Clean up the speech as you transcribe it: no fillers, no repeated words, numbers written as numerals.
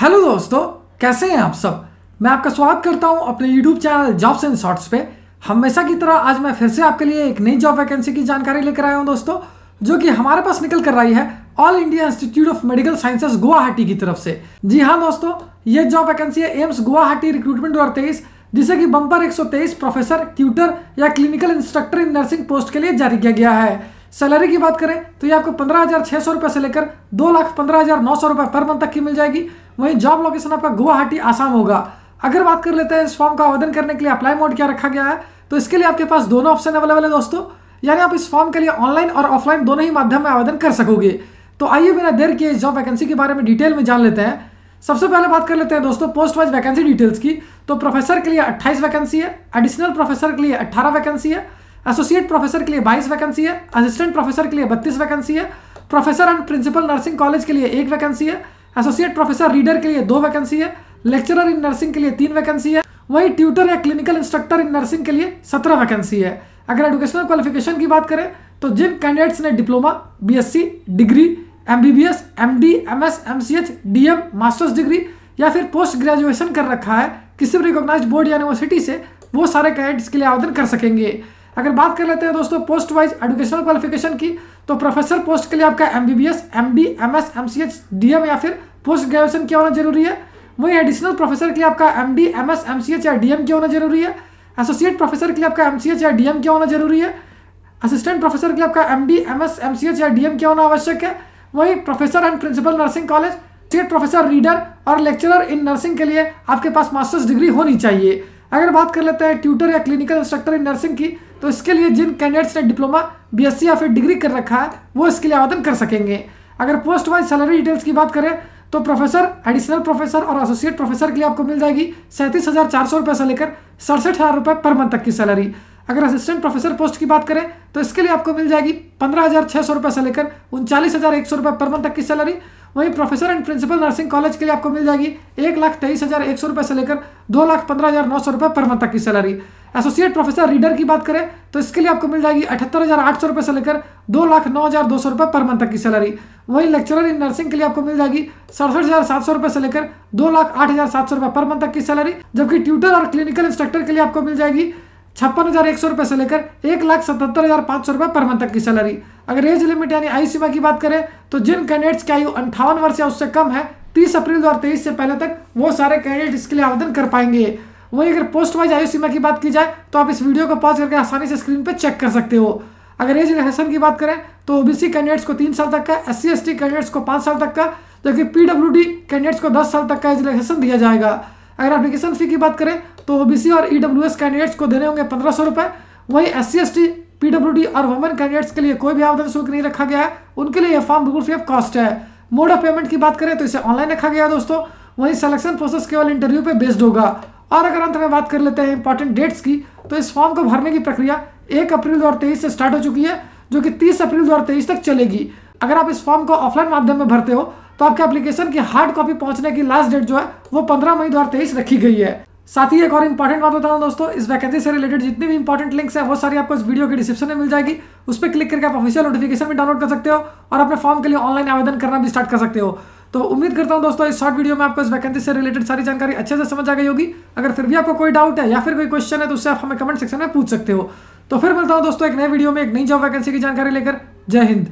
Hello दोस्तों, कैसे हैं आप सब। मैं आपका स्वागत करता हूं अपने YouTube channel jobs and shorts पे। हमेशा की तरह आज मैं फिर से आपके लिए एक नई जॉब वैकेंसी की जानकारी लेकर आया हूं दोस्तों, जो कि हमारे पास निकल कर आई है all India institute of medical sciences Guwahati की तरफ से। जी हाँ दोस्तों, ये जॉब वैकेंसी है एम्स गुवाहाटी रिक्रूटमेंट 2023, जिसे कि बम्पर 123 प्रोफेसर, ट्यूटर या clinical instructor in nursing post के लिए जारी किया गया है। सैलरी की बात करें तो ये आपको 15,600 रुपये से लेकर 2,15,900 रुपये पर मंथ तक की मिल जाएगी। वहीं जॉब लोकेशन आपका गुवाहाटी आसाम होगा। अगर बात कर लेते हैं इस फॉर्म का आवेदन करने के लिए अप्लाई मोड क्या रखा गया है, तो इसके लिए आपके पास दोनों ऑप्शन अवेलेबल है दोस्तों, यानी आप इस फॉर्म के लिए ऑनलाइन और ऑफलाइन दोनों ही माध्यम में आवेदन कर सकोगे। तो आइए बिना देर किए इस जॉब वैकेंसी के बारे में डिटेल में जान लेते हैं। सबसे पहले बात कर लेते हैं दोस्तों पोस्ट वाइज वैकेंसी डिटेल्स की। तो प्रोफेसर के लिए 28 वैकेंसी है, एडिशनल प्रोफेसर के लिए 18 वैकेंसी है, एसोसिएट प्रोफेसर के लिए 22 वैकेंसी है, असिस्टेंट प्रोफेसर के लिए 32 वैकेंसी है, professor and principal nursing college के लिए 1 वैकेंसी है, एसोसिएट प्रोफेसर रीडर के लिए 2 वैकेंसी है, लेक्चरर इन नर्सिंग के लिए 3 वैकेंसी है, वहीं ट्यूटर या क्लिनिकल इंस्ट्रक्टर इन नर्सिंग के लिए 17 वैकेंसी है। अगर एजुकेशनल क्वालिफिकेशन की बात करें तो जिन कैंडिडेट्स ने diploma, BSc degree, MBBS, MD, MS, MCH, DM, masters degree या फिर पोस्ट ग्रेजुएशन कर रखा है किसी भी रिकॉग्नाइज्ड बोर्ड या यूनिवर्सिटी से, वो सारे कैंडिडेट्स के लिए आवेदन कर सकेंगे। अगर बात कर लेते हैं दोस्तों पोस्ट वाइज एजुकेशनल क्वालिफिकेशन की, तो प्रोफेसर पोस्ट के लिए आपका MBBS, MD, MS, MCH, DM या फिर पोस्ट ग्रेजुएशन किया होना जरूरी है। वहीं एडिशनल प्रोफेसर के लिए आपका एमडी, एमएस, एमसीएच या डीएम किया होना जरूरी है। एसोसिएट प्रोफेसर के लिए आपका एमसीएच या डीएम किया होना जरूरी है। असिस्टेंट प्रोफेसर के लिए आपका एमडी, एमएस, एमसीएच या डीएम किया होना आवश्यक है। वहीं professor and principal nursing college, state professor reader और लेक्चरर इन नर्सिंग के लिए आपके पास मास्टर्स डिग्री होनी चाहिए। अगर बात कर लेते हैं ट्यूटर या क्लिनिकल इंस्ट्रक्टर इन नर्सिंग की, तो इसके लिए जिन कैंडिडेट्स ने डिप्लोमा, बीएससी या फिर डिग्री कर रखा है वो इसके लिए आवेदन कर सकेंगे। अगर पोस्ट वाइज सैलरी डिटेल्स की बात करें तो प्रोफेसर, एडिशनल प्रोफेसर और एसोसिएट प्रोफेसर के लिए आपको मिल जाएगी 37,400 रुपये से लेकर 67,000 रुपये पर मंथ तक की सैलरी। अगर असिस्टेंट प्रोफेसर पोस्ट की बात करें तो इसके लिए आपको मिल जाएगी 15,600 रुपये से लेकर 39,100 रुपये पर मंथ तक की सैलरी। वहीं professor and principal nursing college के लिए आपको मिल जाएगी 1,23,100 रुपये से लेकर 2,15,900 रुपये पर मंथ तक की सैलरी। एसोसिएट प्रोफेसर रीडर की बात करें तो इसके लिए आपको मिल जाएगी 78,800 रुपये से लेकर 2,09,200 रुपये पर मंथ तक की सैलरी। वहीं लेक्चरर इन नर्सिंग के लिए आपको मिल जाएगी 67,700 रुपये से लेकर 2,08,700 रुपये पर मंथ तक की सैलरी। जबकि ट्यूटर और क्लिनिकल इंस्ट्रक्टर के लिए आपको मिल जाएगी 56,100 रुपये से लेकर 1,77,500 रुपये पर मंथ तक की सैलरी। अगर एज लिमिट यानी आयु सीमा की बात करें तो जिन कैंडिडेट्स की आयु 58 वर्ष या उससे कम है 30 अप्रैल 2023 से पहले तक, वो सारे कैंडिडेट इसके लिए आवेदन कर पाएंगे। वहीं अगर पोस्ट वाइज आयु सीमा की बात की जाए तो आप इस वीडियो को पॉज करके आसानी से स्क्रीन पर चेक कर सकते हो। अगर एज रिलैक्सेशन की बात करें तो ओबीसी कैंडिडेट्स को 3 साल तक का, एससी एसटी कैंडिडेट्स को 5 साल तक का, जबकि पीडब्ल्यूडी कैंडिडेट्स को 10 साल तक का एज रिलैक्सेशन दिया जाएगा। अगर एप्लीकेशन फी की बात करें तो ओबीसी और ईडब्ल्यूएस कैंडिडेट्स को देने होंगे 1,500 रुपये। वहीं एससी एसटी, पीडब्ल्यूडी और वुमेन कैंडिडेट्स के लिए कोई भी आवेदन शुल्क नहीं रखा गया है, उनके लिए यह फॉर्म बिल्कुल फ्री ऑफ कॉस्ट है। मोड ऑफ पेमेंट की बात करें तो इसे ऑनलाइन रखा गया है दोस्तों। वहीं सिलेक्शन प्रोसेस केवल इंटरव्यू पे बेस्ड होगा। और अगर अंत में बात कर लेते हैं इंपॉर्टेंट डेट्स की, तो इस फॉर्म को भरने की प्रक्रिया 1 अप्रैल 2023 से स्टार्ट हो चुकी है, जो कि 30 अप्रैल 2023 तक चलेगी। अगर आप इस फॉर्म को ऑफलाइन माध्यम में भरते हो तो आपके एप्लीकेशन की हार्ड कॉपी पहुंचने की लास्ट डेट जो है वो 15 मई 2023 रखी गई है। साथ ही एक और इंपॉर्टेंट बात बताऊं दोस्तों, इस वैकेंसी से रिलेटेड जितनी भी इंपॉर्टेंट लिंक्स हैं वो सारी आपको इस वीडियो के डिस्क्रिप्शन में मिल जाएगी। उस पर क्लिक करके आप ऑफिशियल नोटिफिकेशन भी डाउनलोड कर सकते हो और अपने फॉर्म के लिए ऑनलाइन आवेदन करना भी स्टार्ट कर सकते हो। तो उम्मीद करता हूं दोस्तों इस शॉर्ट वीडियो में आपको इस वैकेंसी से रिलेटेड सारी जानकारी अच्छे से समझ आ गई होगी। अगर फिर भी आपको कोई डाउट है या फिर कोई क्वेश्चन है तो उससे आप हमें कमेंट सेक्शन में पूछ सकते हो। तो फिर मिलता हूं दोस्तों एक नए वीडियो में एक नई जॉब वैकेंसी की जानकारी लेकर। जय हिंद।